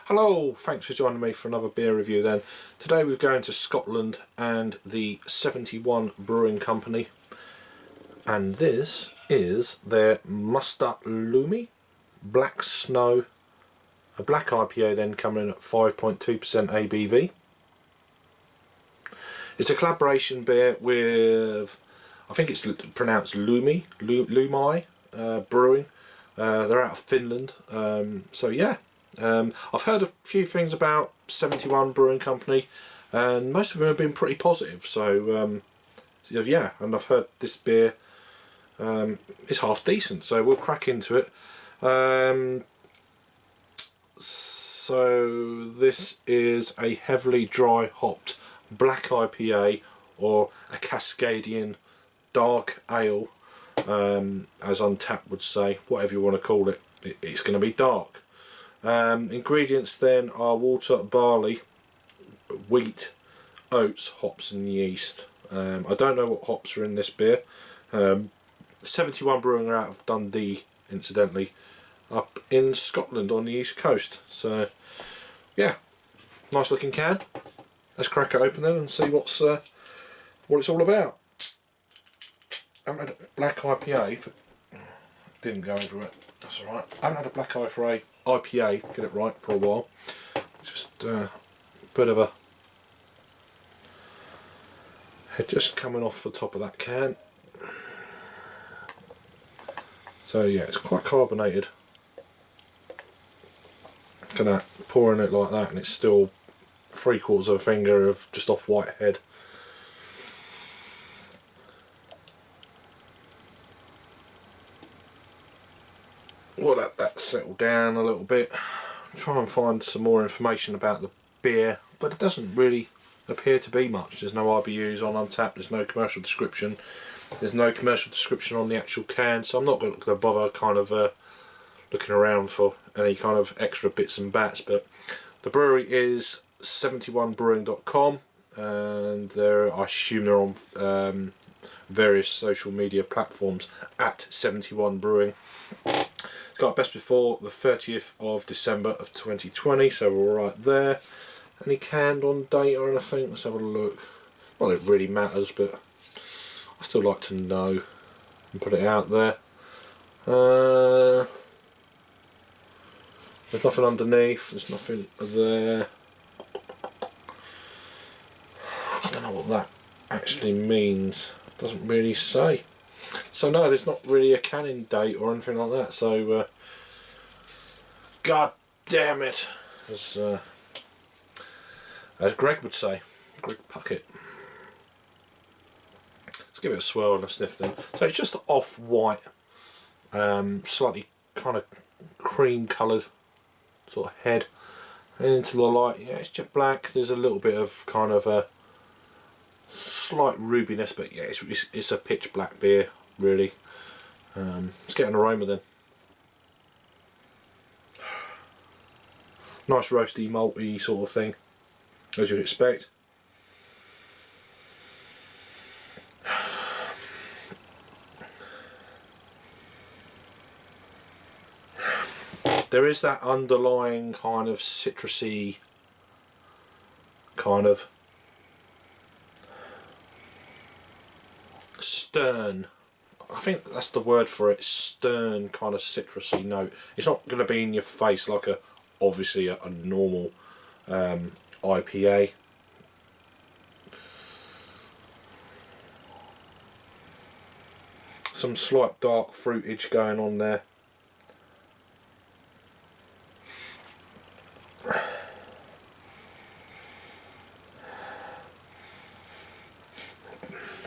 Hello, thanks for joining me for another beer review then. Today we're going to Scotland and the 71 Brewing Company, and this is their Musta Lumi Black Snow, a black IPA then coming in at 5.2% ABV. It's a collaboration beer with, I think it's pronounced Lumi Brewing. They're out of Finland, so yeah. I've heard a few things about 71 Brewing Company, and most of them have been pretty positive. So yeah, and I've heard this beer is half decent. So we'll crack into it. So this is a heavily dry hopped black IPA, or a Cascadian dark ale, as Untapped would say. Whatever you want to call it, it's going to be dark. Ingredients then are water, barley, wheat, oats, hops and yeast. I don't know what hops are in this beer. 71 Brewing are out of Dundee, incidentally, up in Scotland on the east coast. So yeah, nice looking can. Let's crack it open then and see what it's all about. I haven't had a black IPA for, didn't go over it, that's alright. I haven't had a black IPA, get it right, for a while. Just a bit of a head just coming off the top of that can. So yeah, it's quite carbonated. Look at that, pouring it like that and it's still 3/4 of a finger of just off white head. We'll let that settle down a little bit. Try and find some more information about the beer, but it doesn't really appear to be much. There's no IBUs on Untapped, there's no commercial description. There's no commercial description on the actual can, so I'm not going to bother kind of looking around for any kind of extra bits and bats. But the brewery is 71brewing.com, and I assume they're on various social media platforms at 71 Brewing. It's got a best before the 30th of December of 2020, so we're right there. Any canned on date or anything? Let's have a look. Well, it really matters, but I still like to know and put it out there. There's nothing underneath, there's nothing there. I don't know what that actually means. It doesn't really say. So no, there's not really a canning date or anything like that. So God damn it, as Greg would say, Greg Puckett. Let's give it a swirl and a sniff then. So it's just off white, slightly kind of cream coloured sort of head, and into the light. Yeah, it's jet black. There's a little bit of kind of a slight rubiness, but yeah, it's a pitch black beer really. Let's get an aroma then. Nice roasty, malty sort of thing, as you'd expect. There is that underlying kind of citrusy, kind of stern, I think that's the word for it, stern kind of citrusy note. It's not going to be in your face like obviously a normal IPA. Some slight dark fruitage going on there.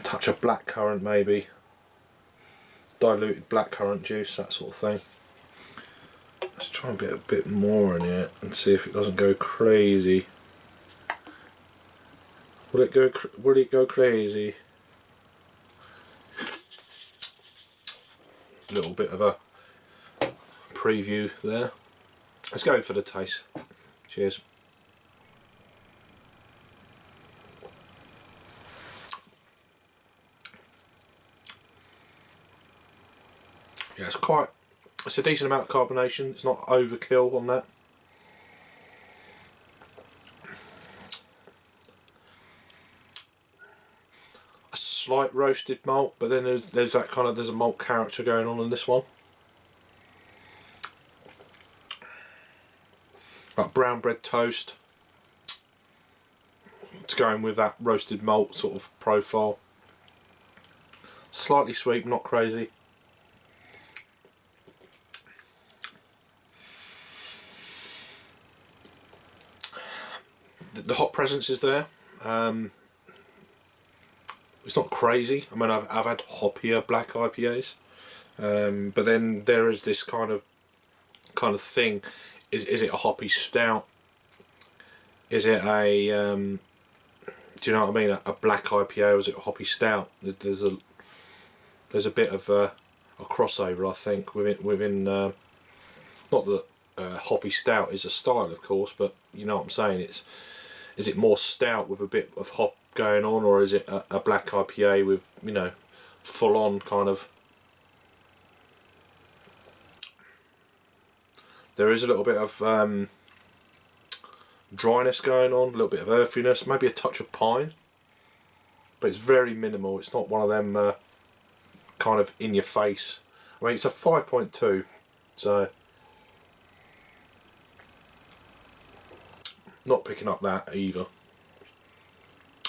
Touch of blackcurrant maybe. Diluted blackcurrant juice, that sort of thing. Let's try and get a bit more in it and see if it doesn't go crazy. Will it go crazy? A little bit of a preview there. Let's go for the taste. Cheers. Yeah, it's a decent amount of carbonation. It's not overkill on that. slight roasted malt, but then there's that kind of, there's a malt character going on in this one. Like brown bread toast. It's going with that roasted malt sort of profile. Slightly sweet, not crazy. The hop presence is there. It's not crazy. I mean, I've had hoppier black IPAs, but then there is this kind of thing. Is it a hoppy stout? Is it a do you know what I mean? A black IPA, or is it a hoppy stout? There's a bit of a crossover, I think, within not that hoppy stout is a style, of course, but you know what I'm saying. Is it more stout with a bit of hop going on, or is it a black IPA with, you know, full on kind of? There is a little bit of dryness going on, a little bit of earthiness, maybe a touch of pine, but it's very minimal. It's not one of them kind of in your face. I mean, it's a 5.2, so not picking up that either.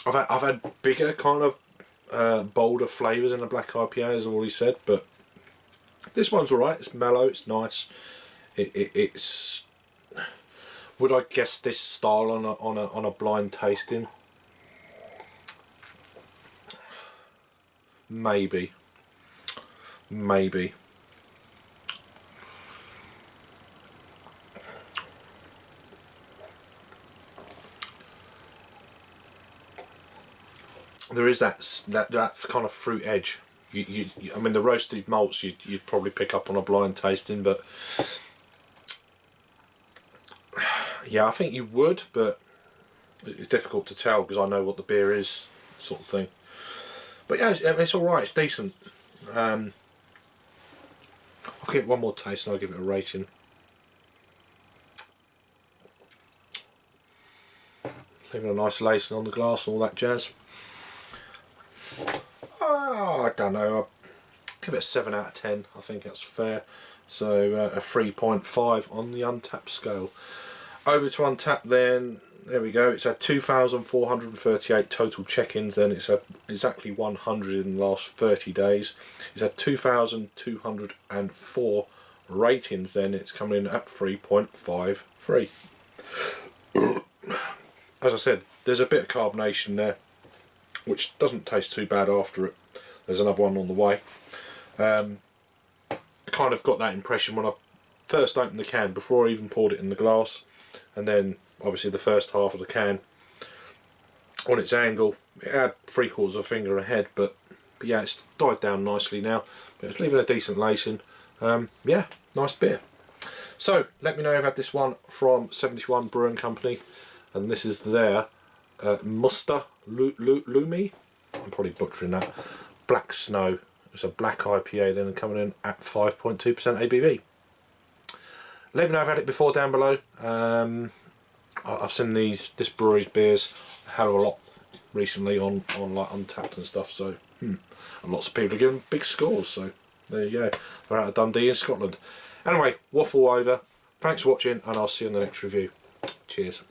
I've had bigger kind of bolder flavours in a black IPA, as I already said, but this one's alright. It's mellow, it's nice. It's, would I guess this style on a blind tasting? Maybe. There is that kind of fruit edge. I mean, the roasted malts you'd probably pick up on a blind tasting, but yeah, I think you would, but it's difficult to tell because I know what the beer is, sort of thing. But yeah, it's all right. It's decent. I'll give it one more taste and I'll give it a rating. Leaving a nice lacing on the glass and all that jazz. Oh, I don't know. I'll give it a 7 out of 10. I think that's fair. So a 3.5 on the Untapped scale. Over to Untapped then. There we go. It's had 2,438 total check-ins. Then it's had exactly 100 in the last 30 days. It's had 2,204 ratings. Then it's coming in at 3.53. As I said, there's a bit of carbonation there, which doesn't taste too bad after it. There's another one on the way. I kind of got that impression when I first opened the can, before I even poured it in the glass, and then obviously the first half of the can on its angle, it had 3/4 of a finger ahead, but yeah, it's died down nicely now, but it's leaving a decent lacing. Yeah, nice beer. So let me know if you've had this one from 71 Brewing Company, and this is their Musta Lumi. I'm probably butchering that. Black Snow. It's a black IPA then, coming in at 5.2% ABV. Let me know if I've had it before down below. I've seen this brewery's beers a hell of a lot recently on like Untapped and stuff, so and lots of people are giving big scores, so there you go. They're out of Dundee in Scotland. Anyway, waffle over. Thanks for watching, and I'll see you in the next review. Cheers.